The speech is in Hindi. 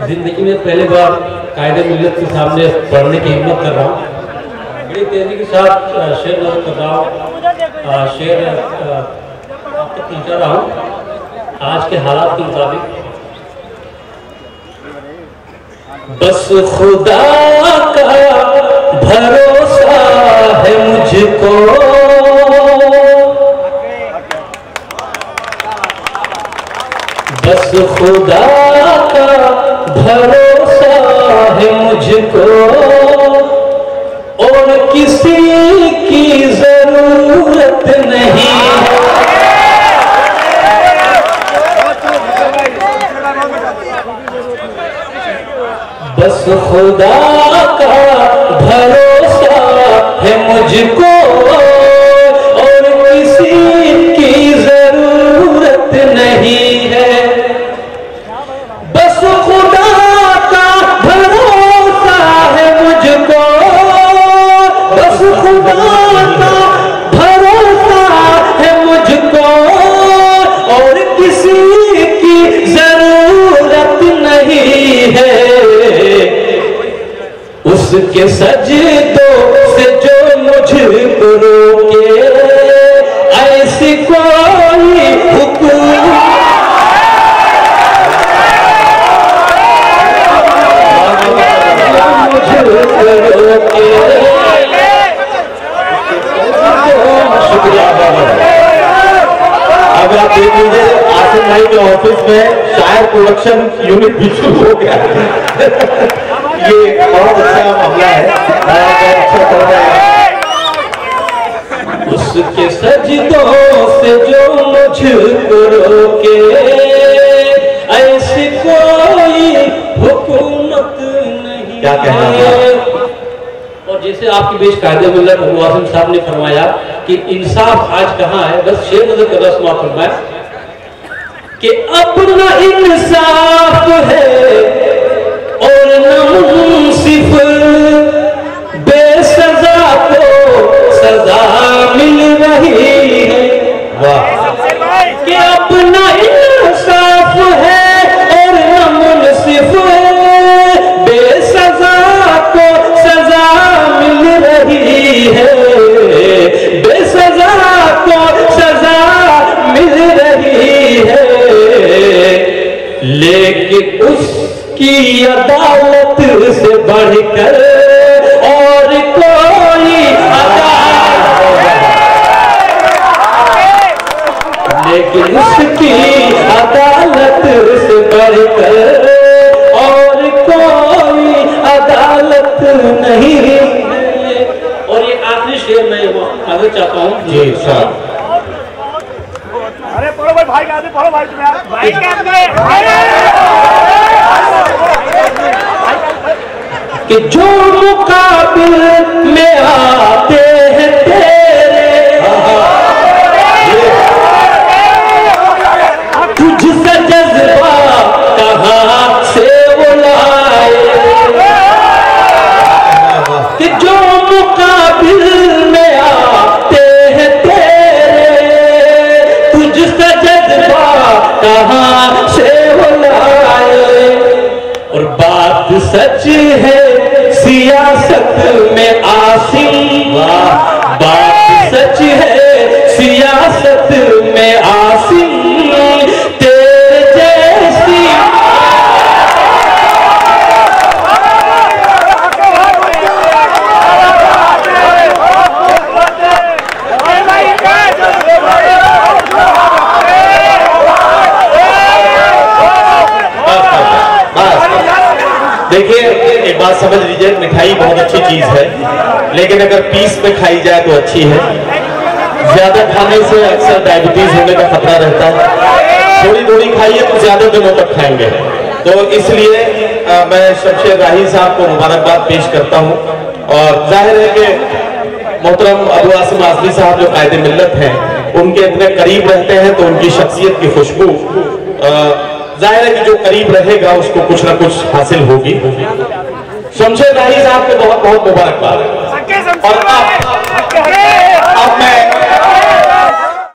जिंदगी में पहली बार कायदे मिल्लत के सामने पढ़ने की हिम्मत कर रहा हूँ। बड़ी तेजी के साथ शेर नज़र कर रहा हूँ। शेर अब तक पहुँचा रहा हूँ आज के हालात के मुताबिक। बस खुदा का भरोसा है मुझको, बस खुदा का भरोसा है मुझको, और किसी की जरूरत नहीं। बस खुदा का भरोसा है मुझको, और किसी की जरूरत नहीं है। बस खुदा का भरोसा है मुझको, बस खुदा का भरोसा है मुझको, और किसी की जरूरत नहीं है। उसके सजदों से जो मुझको रोके, ऐसी कोई हुकूमत अब आप देख लीजिए आसिफ भाई के ऑफिस में शायर प्रोडक्शन यूनिट भी शुरू हो गया। ये बहुत अच्छा मामला है, अच्छा कर रहा है। उसके सजदों से जो मुझको रोके, ऐसी कोई हुकूमत नहीं। क्या कहना है? और जैसे आपके बीच कायदे मिल्लत अबू आसिम साहब ने फरमाया कि इंसाफ आज कहाँ है, बस शेर नजर कर रहा फरमाया कि अपना इंसाफ है और न मुंसिफ, बेसजा को सजा मिल रही है। वाह! कि अपना इंसाफ है और न मुंसिफ, बेसजा को सजा मिल रही है, बेसजा को सजा मिल रही है। लेकिन उसकी अदालत से बढ़कर और कोई लेकिन उसकी अदालत से बढ़कर और कोई अदालत नहीं है। और ये आखिरी शेर मैं आगे चाहता हूँ जी साहब। अरे पढ़ो भाई, भाई का पढ़ो भाई, तुम्हें भाई क्या कि जो मुकाबिल में आते हैं तेरे, तुझसे जज्बा कहाँ से वो लाए। कि जो मुकाबिल में आते हैं तेरे, तुझसे जज्बा कहाँ से वो लाए। और बात सच है सियासत में आसिम, बात सच है सियासत में आसिम, तेरे जैसी देखिए एक बात समझ लीजिए, मिठाई बहुत अच्छी चीज है, लेकिन अगर पीस में खाई जाए तो अच्छी है। ज्यादा खाने से अक्सर डायबिटीज होने का खतरा रहता है। थोड़ी थोड़ी खाइए तो ज्यादा दिनों तक खाएंगे। तो इसलिए मैं शमशेर राही साहब को मुबारकबाद पेश करता हूं। और जाहिर है कि मोहतरम अबू आसिम आजमी साहब जो कायदे मिल्लत हैं, उनके इतने करीब रहते हैं तो उनकी शख्सियत की खुशबू जाहिर है कि जो करीब रहेगा उसको कुछ ना कुछ हासिल होगी। शमशेर राही साहब को बहुत बहुत मुबारकबाद।